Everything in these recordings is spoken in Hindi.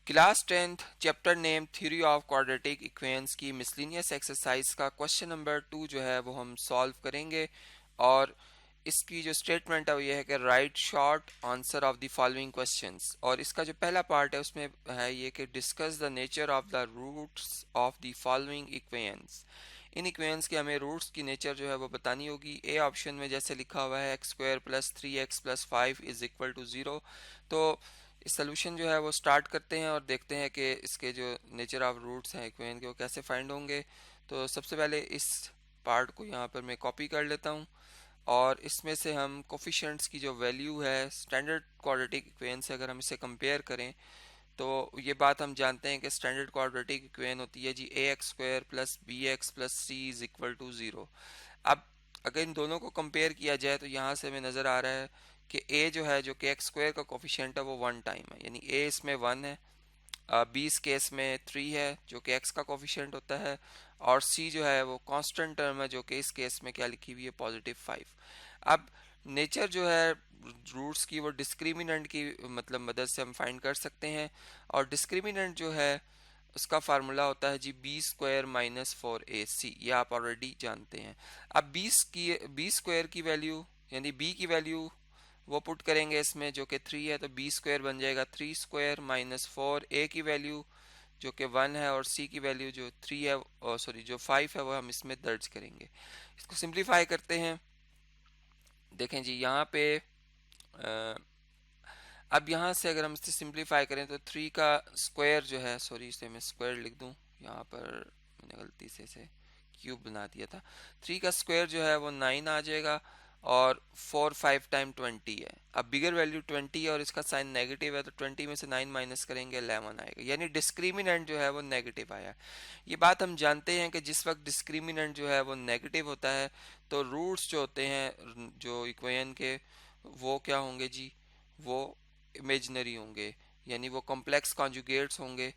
Class 10th chapter name theory of quadratic equations की मिसलिनियस एक्सरसाइज का क्वेश्चन नंबर 2 जो है वो हम सॉल्व करेंगे। और इसकी जो स्टेटमेंट है वो ये है कि right short answer of the following questions. और इसका जो पहला पार्ट है उसमें है ये कि discuss the nature of the roots of the following equations. इन इक्वेशंस के हमें रूट्स की नेचर जो है वो बतानी होगी। ए ऑप्शन में जैसे लिखा हुआ है x square plus 3x plus 5 is equal to 0। तो इस सोल्यूशन जो है वो स्टार्ट करते हैं और देखते हैं कि इसके जो नेचर ऑफ रूट्स हैं इक्वेशन के वो कैसे फाइंड होंगे। तो सबसे पहले इस पार्ट को यहाँ पर मैं कॉपी कर लेता हूँ और इसमें से हम कोफिशिएंट्स की जो वैल्यू है स्टैंडर्ड क्वाड्रेटिक इक्वेशन से अगर हम इसे कंपेयर करें तो ये बात हम जानते हैं कि स्टैंडर्ड क्वाड्रेटिक इक्वेशन होती है जी a x square plus b x plus c is equal to 0। अब अगर इन दोनों को कंपेयर किया जाए तो यहाँ से हमें नज़र आ रहा है कि ए जो है जो कि एक्स स्क्वायर का कोफिशिएंट है वो 1 टाइम है, यानी ए इसमें 1 है। बी इस केस में 3 है जो कि एक्स का कोफिशिएंट होता है। और सी जो है वो कांस्टेंट टर्म है जो कि इस केस में क्या लिखी हुई है +5। अब नेचर जो है रूट्स की वो डिस्क्रिमिनेंट की मतलब मदद से हम फाइंड कर सकते हैं। और डिस्क्रिमिनेंट जो है उसका फार्मूला होता है G B square minus 4ac, ये आप ऑलरेडी जानते हैं। अब बी स्क्वायर की वैल्यू यानी बी की वैल्यू वो पुट करेंगे इसमें जो कि 3 है, तो बी स्क्वायर बन जाएगा 3 स्क्वायर माइनस 4। ए की वैल्यू जो कि 1 है और सी की वैल्यू जो 3 है सॉरी जो 5 है वो हम इसमें दर्ज करेंगे। इसको सिंप्लीफाई करते हैं। देखें जी यहाँ पे अ, अब यहाँ से अगर हम इसे सिंप्लीफाई करें तो 3 का स्क्वायर जो है, सॉरी इसे मैं स्क्वायर लिख दूँ, यहाँ पर मैंने गलती से इसे क्यूब बना दिया था। 3 का स्क्वायर जो है वो 9 आ जाएगा और 4 5 टाइम 20 है। अब बिगर वैल्यू 20 है और इसका साइन नेगेटिव है तो 20 में से 9 माइनस करेंगे 11 आएगा, यानी डिस्क्रिमिनेंट जो है वो नेगेटिव आया। ये बात हम जानते हैं कि जिस वक्त डिस्क्रिमिनेंट जो है वो नेगेटिव होता है तो रूट्स जो होते हैं जो इक्वेशन के वो क्या होंगे जी, वो इमेजिनरी होंगे, यानी वो कॉम्प्लेक्स कॉन्जुगेट्स होंगे।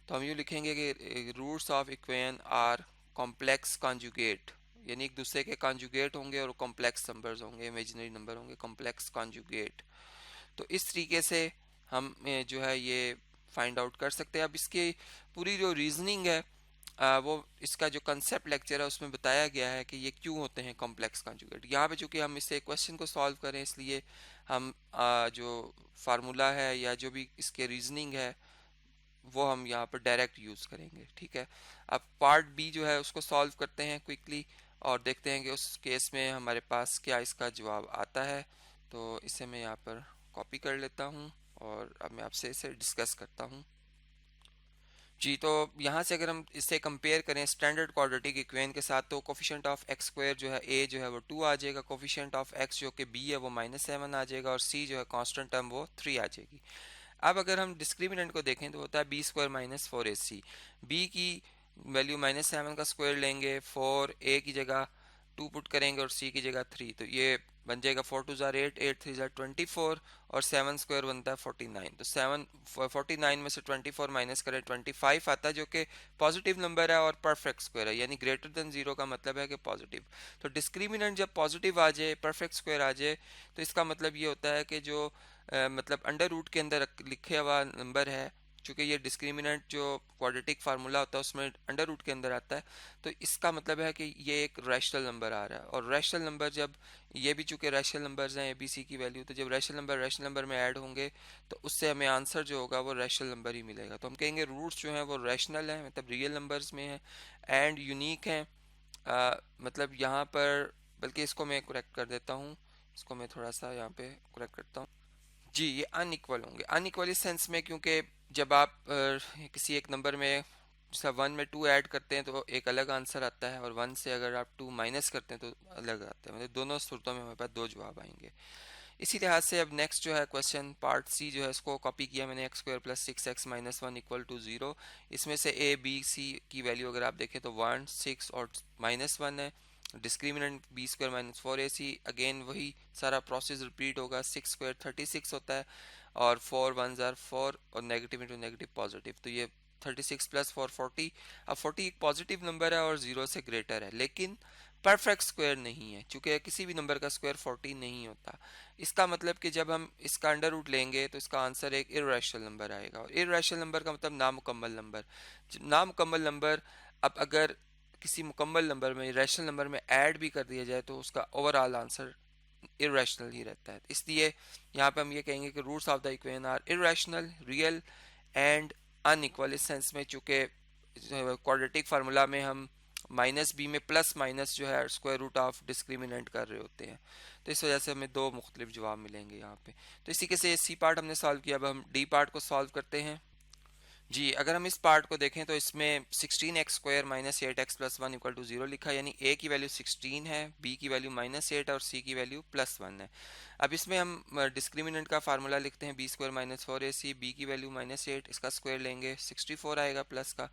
तो हम यूँ लिखेंगे कि roots of equation are complex conjugate, यानी एक दूसरे के कॉन्जुगेट होंगे और कॉम्प्लेक्स नंबर्स होंगे, इमेजिनरी नंबर होंगे, कॉम्प्लेक्स कॉन्जुगेट। तो इस तरीके से हम जो है ये फाइंड आउट कर सकते हैं। अब इसकी पूरी जो रीजनिंग है वो इसका जो कंसेप्ट लेक्चर है उसमें बताया गया है कि ये क्यों होते हैं कॉम्प्लेक्स कॉन्जुगेट। यहाँ पे चूंकि हम इसे क्वेश्चन को सॉल्व करें इसलिए हम जो फार्मूला है या जो भी इसके रीजनिंग है वो हम यहाँ पर डायरेक्ट यूज़ करेंगे। ठीक है, अब पार्ट बी जो है उसको सॉल्व करते हैं क्विकली और देखते हैं कि उस केस में हमारे पास क्या इसका जवाब आता है। तो इसे मैं यहाँ पर कॉपी कर लेता हूँ और अब मैं आपसे इसे डिस्कस करता हूँ जी। तो यहाँ से अगर हम इसे कंपेयर करें स्टैंडर्ड क्वाड्रेटिक इक्वेशन के साथ तो कोफिशिएंट ऑफ एक्स स्क्वायर जो है ए जो है वो 2 आ जाएगा, कोफिशिएंट ऑफ एक्स जो कि बी है वो -7 आ जाएगा और सी जो है कांस्टेंट टर्म वो 3 आ जाएगी। अब अगर हम डिस्क्रिमिनेंट को देखें तो होता है b square minus 4ac। B की वैल्यू -7 का स्क्वायर लेंगे, 4 ए की जगह 2 पुट करेंगे और सी की जगह 3, तो ये बन जाएगा 4 2 ज़ार 8, 8 3 ज़ार 24 और 7 स्क्वायर बनता है 49। तो 49 में से 24 माइनस करें 25 आता है जो कि पॉजिटिव नंबर है और परफेक्ट स्क्वायर है, यानी ग्रेटर देन 0 का मतलब है कि पॉजिटिव। तो डिस्क्रिमिनेंट जब पॉजिटिव आ जाए, परफेक्ट स्क्वायर आ जाए, तो इसका मतलब ये होता है कि जो मतलब अंडर रूट के अंदर लिखे हुआ नंबर है, चूँकि ये डिस्क्रिमिनेंट जो क्वाड्रेटिक फार्मूला होता है उसमें अंडर रूट के अंदर आता है, तो इसका मतलब है कि ये एक रैशनल नंबर आ रहा है। और रैशनल नंबर जब ये भी चूँकि रैशनल नंबर्स हैं ए बी सी की वैल्यू, तो जब रैशनल नंबर में ऐड होंगे तो उससे हमें आंसर जो होगा वो रैशनल नंबर ही मिलेगा। तो हम कहेंगे रूट्स जो हैं वो रैशनल हैं, मतलब रियल नंबर्स में हैं एंड यूनिक हैं। मतलब यहाँ पर बल्कि इसको मैं करेक्ट कर देता हूँ, इसको मैं थोड़ा सा यहाँ पे करेक्ट करता हूँ जी। ये अनइक्वल होंगे, अनइक्वल इस सेंस में क्योंकि जब आप किसी एक नंबर में जैसा 1 में 2 ऐड करते हैं तो एक अलग आंसर आता है और 1 से अगर आप 2 माइनस करते हैं तो अलग आता है, मतलब दोनों सूरतों में हमारे पास दो जवाब आएंगे। इसी लिहाज से अब नेक्स्ट जो है क्वेश्चन पार्ट सी जो है इसको कॉपी किया मैंने, x square plus 6x minus 1 equal to 0। इसमें से ए बी सी की वैल्यू अगर आप देखें तो 1 6 और -1 है। Discriminant b square minus 4ac, again वही सारा प्रोसेस रिपीट होगा। 6 स्क्वायर 36 होता है और 4 1 ज़ार 4 और नेगेटिव इंटू नेगेटिव पॉजिटिव, तो ये 36 प्लस 4 40। अब 40 एक पॉजिटिव नंबर है और 0 से ग्रेटर है, लेकिन परफेक्ट स्क्वायर नहीं है, चूंकि किसी भी नंबर का स्क्वायर 14 नहीं होता। इसका मतलब कि जब हम इसका अंडर रूट लेंगे तो इसका आंसर एक इर्रेशनल नंबर आएगा, और इर्रेशनल नंबर का मतलब नामुकम्मल नंबर। नामुकम्मल नंबर अब अगर किसी मुकम्मल नंबर में रैशनल नंबर में ऐड भी कर दिया जाए तो उसका ओवरऑल आंसर इरेशनल ही रहता है। इसलिए यहाँ पे हम ये कहेंगे कि roots of the equation are irrational, real and unequal. इस सेंस में चूंकि क्वाड्रेटिक फार्मूला में हम माइनस बी में प्लस माइनस जो है स्क्वायर रूट ऑफ डिस्क्रिमिनेंट कर रहे होते हैं, तो इस वजह से हमें दो मुख्तलिफ जवाब मिलेंगे यहाँ पे। तो इसी के से सी पार्ट हमने सॉल्व किया। अब हम डी पार्ट को सॉल्व करते हैं जी। अगर हम इस पार्ट को देखें तो इसमें 16x² minus 8x plus 1 equal to 0 लिखा है, यानी a की वैल्यू 16 है, b की वैल्यू -8 और c की वैल्यू +1 है। अब इसमें हम डिस्क्रिमिनेंट का फार्मूला लिखते हैं b² माइनस 4ac, b की वैल्यू -8, इसका स्क्वायर लेंगे 64 आएगा प्लस का,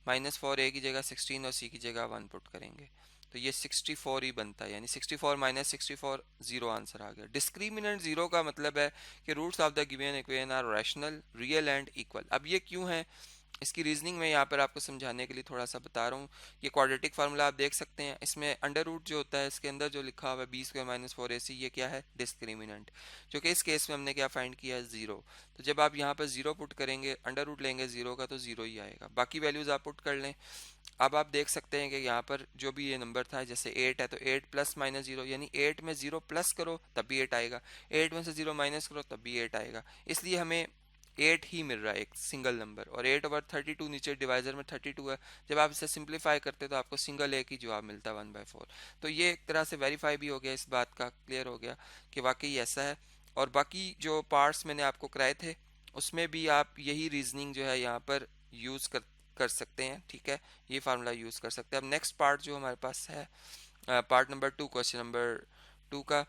-4 a की जगह 16 और c की जगह 1 पुट करेंगे तो ये 64 ही बनता है, यानी 64 माइनस 64 0 आंसर आ गया। डिस्क्रिमिनेंट 0 का मतलब है कि roots of the given equation are rational, real and equal. अब ये क्यों है, इसकी रीजनिंग मैं यहाँ पर आपको समझाने के लिए थोड़ा सा बता रहा हूँ। ये क्वाड्रेटिक फार्मूला आप देख सकते हैं, इसमें अंडर रूट जो होता है इसके अंदर जो लिखा हुआ है b² माइनस 4ac, ये क्या है, डिस्क्रिमिनेंट, जो कि इस केस में हमने क्या फाइंड किया है, 0। तो जब आप यहाँ पर 0 पुट करेंगे, अंडर रूट लेंगे 0 का तो 0 ही आएगा, बाकी वैल्यूज आप पुट कर लें। अब आप देख सकते हैं कि यहाँ पर जो भी ये नंबर था, जैसे 8 है तो 8 प्लस माइनस 0, यानी 8 में 0 प्लस करो तब भी 8 आएगा, 8 में से 0 माइनस करो तब भी 8 आएगा। इसलिए हमें 8 ही मिल रहा है, एक सिंगल नंबर। और 8/32 नीचे डिवाइजर में 32 है, जब आप इसे सिंप्लीफाई करते तो आपको सिंगल एक ही जवाब मिलता है 1/4। तो ये एक तरह से वेरीफाई भी हो गया, इस बात का क्लियर हो गया कि वाकई ऐसा है। और बाकी जो पार्ट्स मैंने आपको कराए थे उसमें भी आप यही रीजनिंग जो है यहाँ पर यूज़ कर सकते हैं, ठीक है, ये फार्मूला यूज़ कर सकते हैं। अब नेक्स्ट पार्ट जो हमारे पास है, पार्ट नंबर 2, क्वेश्चन नंबर 2 का,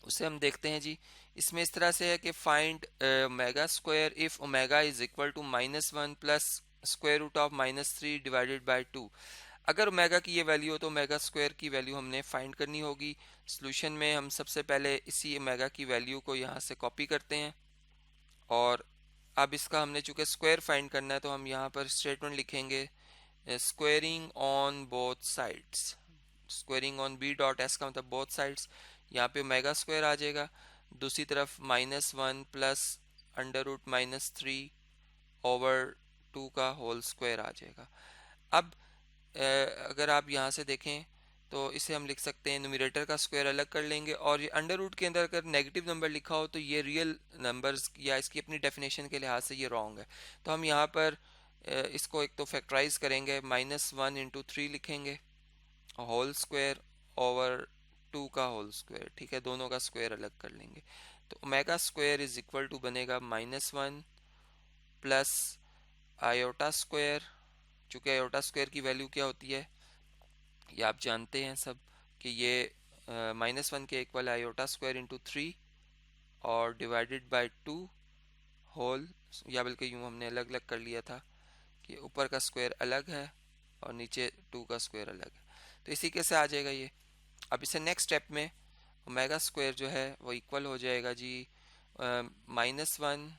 उसे हम देखते हैं जी। इसमें इस तरह से है कि find omega square if omega is equal to -1 plus square root of -3 divided by 2। अगर ओमेगा की ये वैल्यू हो तो ओमेगा स्क्वायर की वैल्यू हमने फाइंड करनी होगी। सोल्यूशन में हम सबसे पहले इसी ओमेगा की वैल्यू को यहाँ से कॉपी करते हैं, और अब इसका हमने चूंकि स्क्वायर फाइंड करना है तो हम यहाँ पर स्टेटमेंट लिखेंगे squaring on both sides. Squaring on b dot s का मतलब बोथ साइड्स, यहाँ पे ओमेगा स्क्वायर आ जाएगा, दूसरी तरफ -1 प्लस अंडर रूट -3 ओवर 2 का होल स्क्वायर आ जाएगा। अब अगर आप यहाँ से देखें तो इसे हम लिख सकते हैं, न्यूमरेटर का स्क्वायर अलग कर लेंगे, और ये अंडर रूट के अंदर अगर नेगेटिव नंबर लिखा हो तो ये रियल नंबर्स या इसकी अपनी डेफिनेशन के लिहाज से ये रॉन्ग है। तो हम यहाँ पर इसको एक तो फैक्टराइज करेंगे, -1 × 3 लिखेंगे होल स्क्वायर ओवर 2 का होल स्क्वायर, ठीक है, दोनों का स्क्वायर अलग कर लेंगे। तो omega square is equal to बनेगा -1 प्लस आयोटा स्क्वायर। चूँकि आयोटा स्क्वायर की वैल्यू क्या होती है ये आप जानते हैं सब, कि ये -1 के इक्वल आयोटा स्क्वायर इंटू 3 और डिवाइडेड बाय 2 होल, या बल्कि यूँ हमने अलग अलग कर लिया था कि ऊपर का स्क्वायर अलग है और नीचे 2 का स्क्वायर अलग है, तो इसी के से आ जाएगा ये। अब इसे नेक्स्ट स्टेप में ओमेगा स्क्वायर जो है वो इक्वल हो जाएगा जी -1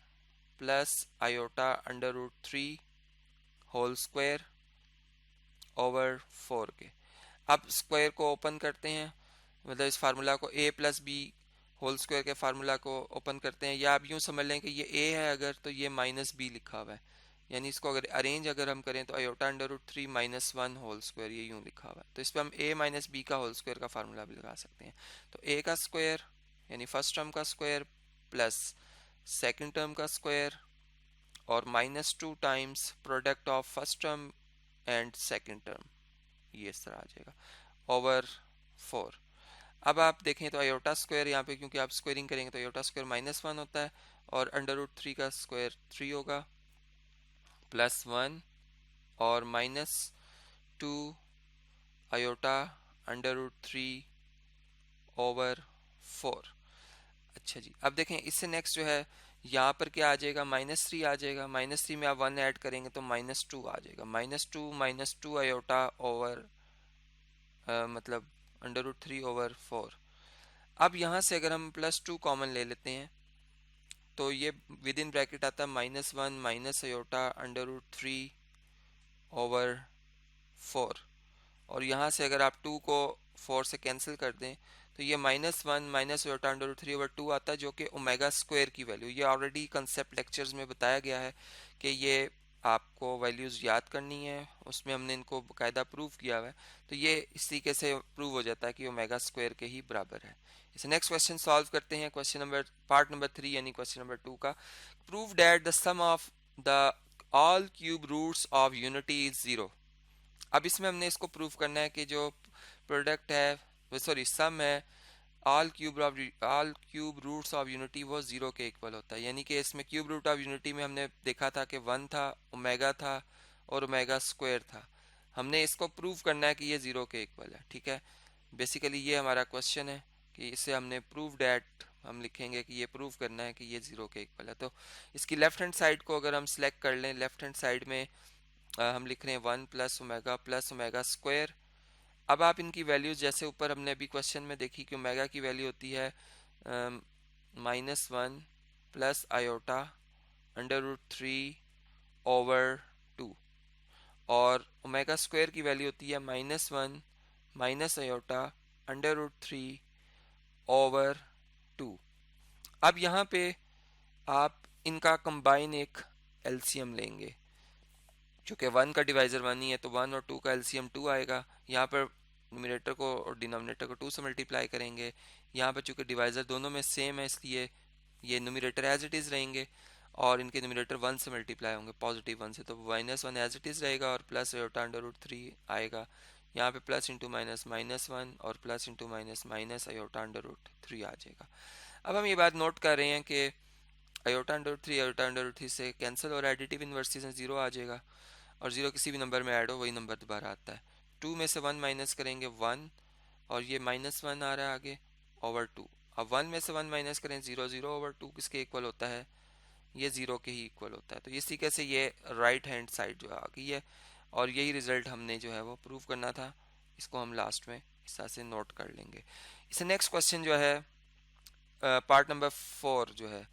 plus iota under root 3 whole square over 4 के। अब स्क्वायर को ओपन करते हैं, मतलब इस फार्मूला को a plus b whole square के फार्मूला को ओपन करते हैं, या आप यूँ समझ लें कि ये a है अगर तो ये -b लिखा हुआ है, यानी इसको अगर अरेंज अगर हम करें तो iota under root 3 -1 whole square, ये यूँ लिखा हुआ है। तो इस पर हम a माइनस बी का होल स्क्वायर का फार्मूला भी लगा सकते हैं। तो a का स्क्वायर यानी फर्स्ट टर्म का स्क्वायर प्लस सेकेंड टर्म का स्क्वायर और -2 times product of first term and second term, ये इस तरह आ जाएगा ओवर 4। अब आप देखें तो आयोटा स्क्वायर यहाँ पे क्योंकि आप स्क्वायरिंग करेंगे तो आयोटा स्क्वायर -1 होता है, और अंडर रूट 3 का स्क्वायर 3 होगा, +1 और -2 आयोटा अंडर रूट 3 ओवर 4। अच्छा जी, अब देखें इससे नेक्स्ट जो है यहाँ पर क्या आ जाएगा, -3 आ जाएगा, -3 में आप 1 ऐड करेंगे तो -2 आ जाएगा, -2 आयोटा ओवर मतलब अंडर रूट 3 ओवर 4। अब यहाँ से अगर हम +2 कॉमन ले लेते हैं तो ये विद इन ब्रैकेट आता है -1 minus iota under root 3 over 4, और यहाँ से अगर आप 2 को 4 से कैंसिल कर दें तो ये -1 माइनस ओटा अंडर रूट 3/2 आता है, जो कि ओमेगा स्क्वायर की वैल्यू, ये ऑलरेडी कंसेप्ट लेक्चर्स में बताया गया है कि ये आपको वैल्यूज़ याद करनी है, उसमें हमने इनको बाकायदा प्रूव किया हुआ है। तो ये इस तरीके से प्रूव हो जाता है कि ओमेगा स्क्वायर के ही बराबर है। इसे नेक्स्ट क्वेश्चन सॉल्व करते हैं, क्वेश्चन नंबर पार्ट नंबर 3 यानी क्वेश्चन नंबर 2 का। Prove that the sum of the all cube roots of unity is zero. अब इसमें हमने इसको प्रूव करना है कि जो प्रोडक्ट है, सॉरी सम है, all cube roots of unity वो जीरो के इक्वल होता है। यानी कि इसमें क्यूब रूट ऑफ यूनिटी में हमने देखा था कि 1 था, ओमेगा था और ओमेगा स्क्वायर था। हमने इसको प्रूव करना है कि ये जीरो के इक्वल है। ठीक है, बेसिकली ये हमारा क्वेश्चन है कि इसे हमने प्रूव डैट, हम लिखेंगे कि ये प्रूव करना है कि ये जीरो के इक्वल है। तो इसकी लेफ्ट हैंड साइड को अगर हम सिलेक्ट कर लें, लेफ्ट हैंड साइड में हम लिख रहे हैं 1 प्लस ओमेगा स्क्वायर। अब आप इनकी वैल्यूज जैसे ऊपर हमने अभी क्वेश्चन में देखी कि ओमेगा की वैल्यू होती है -1 प्लस आयोटा अंडर रूट 3/2, और ओमेगा स्क्वायर की वैल्यू होती है -1 माइनस आयोटा अंडर रूट 3/2। अब यहाँ पे आप इनका कंबाइन एक एलसीएम लेंगे, चूँकि 1 का डिवाइज़र 1 ही है तो 1 और 2 का एलसीएम 2 आएगा। यहाँ पर न्यूमरेटर को और डिनोमिनेटर को 2 से मल्टीप्लाई करेंगे। यहाँ पर चूँकि डिवाइज़र दोनों में सेम है इसलिए ये न्यूमरेटर एज इट इज़ रहेंगे और इनके न्यूमरेटर 1 से मल्टीप्लाई होंगे, पॉजिटिव 1 से, तो -1 एज इट इज़ रहेगा और प्लस आयोटा अंडर रूट 3 आएगा। यहाँ पे प्लस इंटू माइनस -1 और plus into minus minus iota under root 3 आ जाएगा। अब हम ये बात नोट कर रहे हैं कि iota under root 3 iota under root 3 से कैंसिल और एडिटिव इन्वर्सेस में 0 आ जाएगा, और 0 किसी भी नंबर में ऐड हो वही नंबर दोबारा आता है। 2 में से 1 माइनस करेंगे 1, और ये -1 आ रहा है आगे ओवर 2। अब 1 में से 1 माइनस करें 0, 0/2 किसके इक्वल होता है, ये 0 के ही इक्वल होता है। तो इसी कैसे ये राइट हैंड साइड जो आ गई है, और यही रिजल्ट हमने जो है वो प्रूव करना था। इसको हम लास्ट में इस तरह से नोट कर लेंगे। इसे नेक्स्ट क्वेश्चन जो है पार्ट नंबर 4 जो है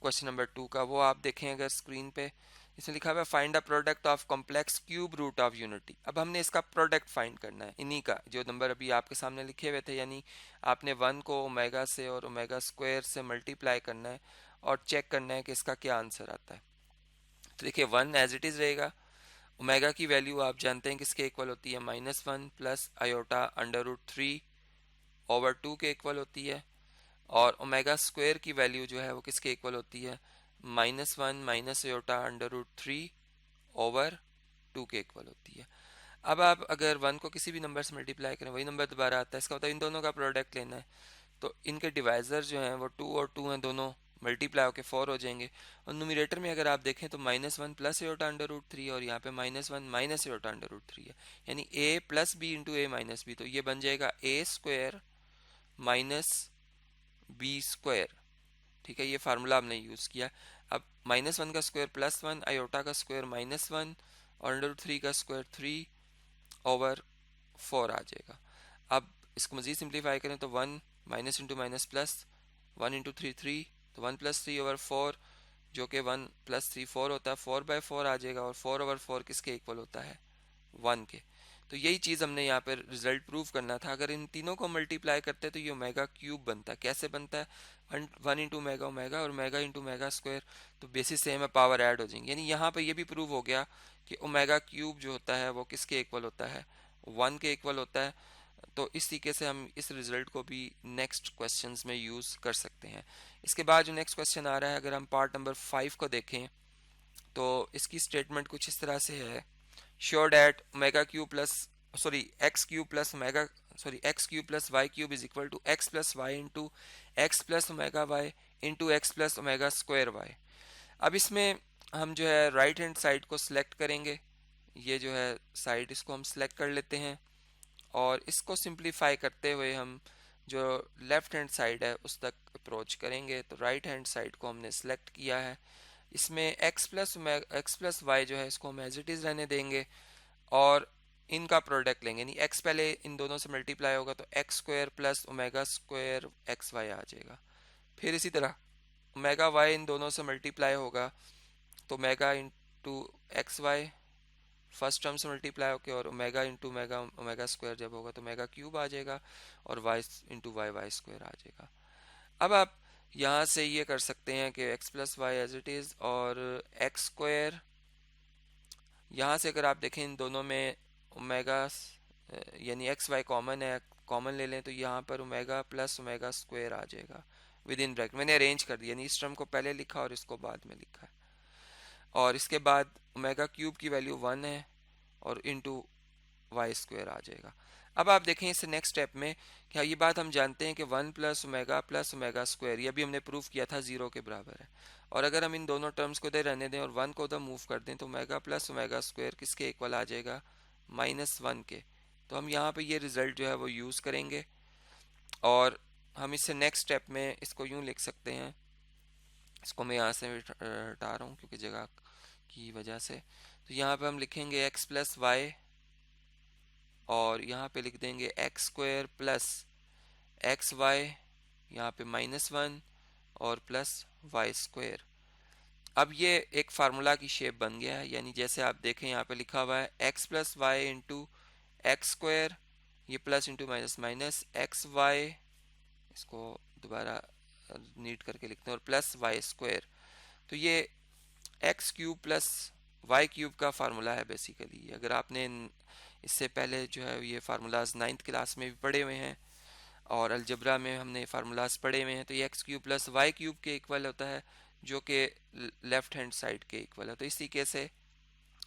क्वेश्चन नंबर 2 का, वो आप देखें अगर स्क्रीन पे, इसमें लिखा हुआ है find the product of complex cube root of unity. अब हमने इसका प्रोडक्ट फाइंड करना है, इन्हीं का जो नंबर अभी आपके सामने लिखे हुए थे, यानी आपने 1 को ओमेगा से और ओमेगा स्क्वायर से मल्टीप्लाई करना है और चेक करना है कि इसका क्या आंसर आता है। तो देखिए 1 एज इट इज़ रहेगा। ओमेगा की वैल्यू आप जानते हैं किसके इक्वल होती है, -1 प्लस आयोटा अंडर रूट 3/2 के इक्वल होती है, और ओमेगा स्क्वायर की वैल्यू जो है वो किसके इक्वल होती है, -1 माइनस आयोटा अंडर रूट 3/2 के इक्वल होती है। अब आप अगर 1 को किसी भी नंबर से मल्टीप्लाई करें वही नंबर दोबारा आता है, इसका मतलब इन दोनों का प्रोडक्ट लेना है। तो इनके डिवाइजर जो हैं वो 2 और 2 हैं, दोनों मल्टीप्लाई होकर 4 हो जाएंगे। और न्यूमरेटर में अगर आप देखें तो -1 प्लस आयोटा अंडर रूट 3 और यहाँ पे -1 माइनस आयोटा अंडर रूट 3 है, यानी a plus b into a minus b. तो ये बन जाएगा a square minus b square. ठीक है, ये फार्मूला हमने यूज़ किया। अब -1 का स्क्वायर +1, आयोटा का स्क्वायर -1 और अंडर रूट 3 का स्क्वायर 3/4 आ जाएगा। अब इसको मज़ीद सिंप्लीफाई करें तो 1 minus into minus plus, 1 into 3 3, तो 1 + 3/4 जो कि 1 + 3 4 होता है, 4/4 आ जाएगा, और 4/4 किसके इक्वल होता है, 1 के। तो यही चीज़ हमने यहाँ पर रिजल्ट प्रूव करना था। अगर इन तीनों को मल्टीप्लाई करते हैं तो ये ओमेगा क्यूब बनता है। कैसे बनता है, 1 इंटू मेगा ओमेगा और मेगा इंटू मेगा स्क्वायर, तो बेसिस सेम है, पावर ऐड हो जाएंगे। यानी यहाँ पर ये भी प्रूव हो गया कि ओमेगा क्यूब जो होता है वो किसके इक्वल होता है, 1 के इक्वल होता है। तो इस तरीके से हम इस रिजल्ट को भी नेक्स्ट क्वेश्चंस में यूज़ कर सकते हैं। इसके बाद जो नेक्स्ट क्वेश्चन आ रहा है, अगर हम पार्ट नंबर 5 को देखें तो इसकी स्टेटमेंट कुछ इस तरह से है, sure that omega cube plus sorry x cube plus omega sorry x cube plus y cube is equal to x plus y into x plus omega y into x plus omega square y. अब इसमें हम जो है राइट हैंड साइड को सिलेक्ट करेंगे, ये जो है साइड इसको हम सिलेक्ट कर लेते हैं, और इसको सिंप्लीफाई करते हुए हम जो लेफ्ट हैंड साइड है उस तक अप्रोच करेंगे। तो राइट हैंड साइड को हमने सेलेक्ट किया है, इसमें एक्स प्लस वाई जो है इसको हम एज इट इज़ रहने देंगे, और इनका प्रोडक्ट लेंगे, यानी एक्स पहले इन दोनों से मल्टीप्लाई होगा तो x square plus omega square x y आ जाएगा। फिर इसी तरह ओमेगा वाई इन दोनों से मल्टीप्लाई होगा तो omega into x y, first term से मल्टीप्लाई होके, और omega into omega omega square जब होगा तो ओमेगा क्यूब आ जाएगा, और y into y y square आ जाएगा। अब आप यहाँ से ये कर सकते हैं कि x plus y as it is, और एक्स स्क्वायर यहाँ से अगर आप देखें इन दोनों में ओमेगा यानी एक्स वाई कॉमन है, कॉमन ले लें तो यहाँ पर ओमेगा प्लस ओमेगा स्क्वायर आ जाएगा विद इन ब्रैकेट। मैंने अरेंज कर दिया, यानी इस टर्म को पहले लिखा और इसको बाद में लिखा है। और इसके बाद ओमेगा क्यूब की वैल्यू 1 है और इनटू वाई स्क्वायर आ जाएगा। अब आप देखें इस नेक्स्ट स्टेप में, क्या ये बात हम जानते हैं कि 1 प्लस ओमेगा स्क्वायर, ये भी हमने प्रूव किया था, 0 के बराबर है। और अगर हम इन दोनों टर्म्स को इधर रहने दें और 1 को उधर मूव कर दें तो ओमेगा प्लस ओमेगा स्क्वायर किसके इक्वल आ जाएगा, -1 के। तो हम यहाँ पे ये रिजल्ट जो है वो यूज़ करेंगे, और हम इससे नेक्स्ट स्टेप में इसको यूँ लिख सकते हैं, इसको मैं यहाँ से हटा रहा हूँ क्योंकि जगह की वजह से। तो यहाँ पे हम लिखेंगे एक्स प्लस वाई, और यहाँ पे लिख देंगे x square plus x y, यहाँ पे -1 और प्लस वाई स्क्वायर। अब ये एक फार्मूला की शेप बन गया है, यानी जैसे आप देखें यहाँ पे लिखा हुआ है x plus y into x square, ये plus into minus minus x y, इसको दोबारा नीट करके लिखते हैं, और प्लस वाई स्क्वायर। तो ये x cube plus y cube का फार्मूला है बेसिकली। अगर आपने इससे पहले जो है ये फार्मूलाज 9th क्लास में भी पढ़े हुए हैं, और अलजबरा में हमने फार्मूलाज पढ़े हुए हैं, तो ये x cube plus y cube के इक्वल होता है, जो कि लेफ्ट हैंड साइड के इक्वल है। तो इस तरीके से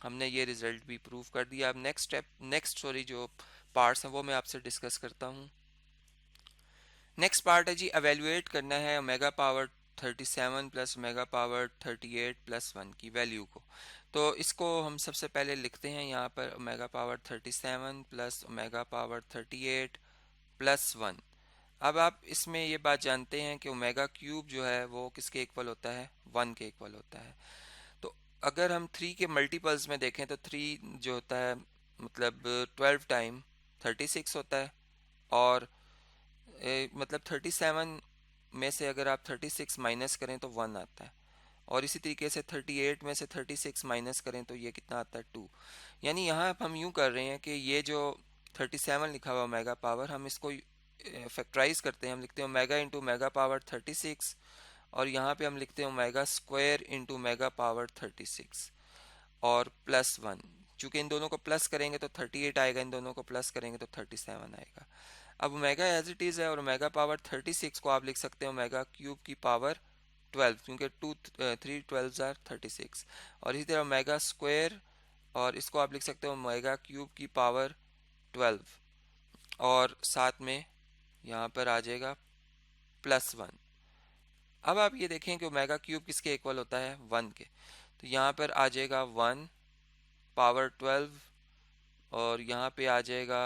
हमने ये रिजल्ट भी प्रूव कर दिया। अब नेक्स्ट स्टेप, जो पार्ट्स हैं वो मैं आपसे डिस्कस करता हूँ। नेक्स्ट पार्ट है जी, एवेल्युएट करना है omega power 37 plus omega power 38 plus 1 की वैल्यू को। तो इसको हम सबसे पहले लिखते हैं यहाँ पर omega power 37 plus omega power 38 plus 1। अब आप इसमें ये बात जानते हैं कि ओमेगा क्यूब जो है वो किसके इक्वल होता है, 1 के इक्वल होता है। तो अगर हम 3 के मल्टीपल्स में देखें तो 3 जो होता है मतलब 12 टाइम 36 होता है, और मतलब 37 में से अगर आप 36 माइनस करें तो 1 आता है, और इसी तरीके से 38 में से 36 माइनस करें तो ये कितना आता है, 2। यानी यहाँ हम यूँ कर रहे हैं कि ये जो 37 लिखा हुआ ओमेगा पावर, हम इसको फैक्टराइज करते हैं, हम लिखते हैं ओमेगा इंटू ओमेगा पावर 36, और यहाँ पे हम लिखते हैं omega square into omega power 36 और प्लस 1। चूँकि इन दोनों को प्लस करेंगे तो 38 आएगा, इन दोनों को प्लस करेंगे तो 37 आएगा। अब ओमेगा एज इट इज़ है, और ओमेगा पावर 36 को आप लिख सकते हैं ओमेगा क्यूब की पावर 12, क्योंकि 3 12 आर 36। और इसी तरह ओमेगा स्क्वायर, और इसको आप लिख सकते हो ओमेगा क्यूब की पावर 12, और साथ में यहाँ पर आ जाएगा +1। अब आप ये देखें कि ओमेगा क्यूब किसके इक्वल होता है, 1 के। तो यहाँ पर आ जाएगा 1 पावर 12, और यहाँ पे आ जाएगा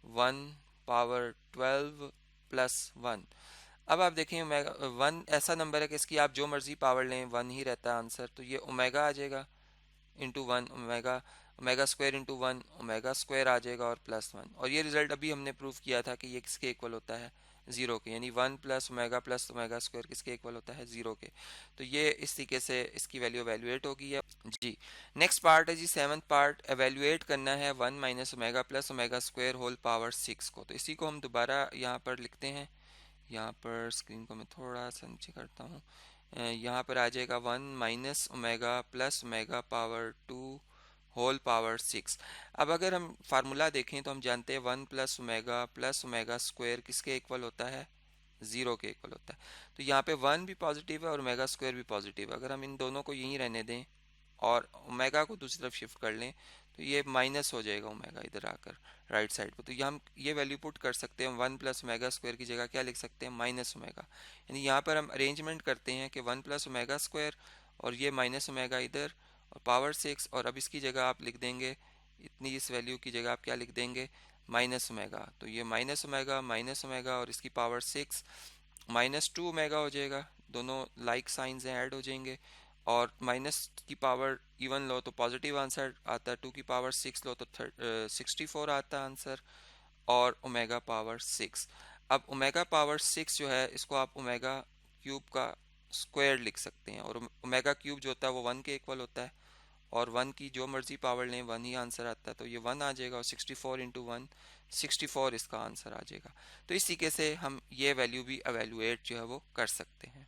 1 पावर 12 प्लस 1। अब आप देखें ओमेगा 1 ऐसा नंबर है कि इसकी आप जो मर्जी पावर लें 1 ही रहता है आंसर। तो ये ओमेगा आ जाएगा into 1, omega omega square into 1 omega square आ जाएगा, और +1। और ये रिजल्ट अभी हमने प्रूव किया था कि ये किसके इक्वल होता है, 0 के, यानी 1 प्लस ओमेगा स्क्वायर किसके इक्वल होता है, 0 के। तो ये इस तरीके से इसकी वैल्यू एवेल्युएट होगी है जी। नेक्स्ट पार्ट है जी 7th पार्ट, एवेल्युएट करना है 1 minus omega plus omega square whole power 6 को। तो इसी को हम दोबारा यहाँ पर लिखते हैं। यहाँ पर स्क्रीन को मैं थोड़ा सा नीचे करता हूँ। यहाँ पर आ जाएगा 1 minus omega plus omega power 2 whole power 6। अब अगर हम फार्मूला देखें तो हम जानते हैं 1 प्लस ओमेगा स्क्वायर किसके इक्वल होता है, 0 के इक्वल होता है। तो यहाँ पे 1 भी पॉजिटिव है और ओमेगा स्क्वायर भी पॉजिटिव है। अगर हम इन दोनों को यहीं रहने दें और ओमेगा को दूसरी तरफ शिफ्ट कर लें तो ये माइनस हो जाएगा ओमेगा इधर आकर राइट साइड पर। तो ये हम ये वैल्यू पुट कर सकते हैं, 1 प्लस ओमेगा स्क्वायर की जगह क्या लिख सकते हैं, माइनस ओमेगा। यानी यहाँ पर हम अरेंजमेंट करते हैं कि 1 प्लस ओमेगा स्क्वायर और ये माइनस ओमेगा इधर और पावर 6, और अब इसकी जगह आप लिख देंगे इतनी, इस वैल्यू की जगह आप क्या लिख देंगे, माइनस ओमेगा। तो ये माइनस ओमेगा और इसकी पावर 6 -2 ओमेगा हो जाएगा। दोनों लाइक साइंस हैं, ऐड हो जाएंगे। और माइनस की पावर इवन लो तो पॉजिटिव आंसर आता है, 2 की पावर 6 लो तो 64 आता है आंसर, और ओमेगा पावर 6। अब ओमेगा पावर 6 जो है इसको आप ओमेगा क्यूब का स्क्वायर लिख सकते हैं, और ओमेगा क्यूब जो होता है वो 1 के इक्वल होता है, और 1 की जो मर्जी पावर लें 1 ही आंसर आता है, तो ये 1 आ जाएगा, और 64 इंटू 1 64 इसका आंसर आ जाएगा। तो इस तरीके से हम ये वैल्यू भी एवेलुएट जो है वो कर सकते हैं।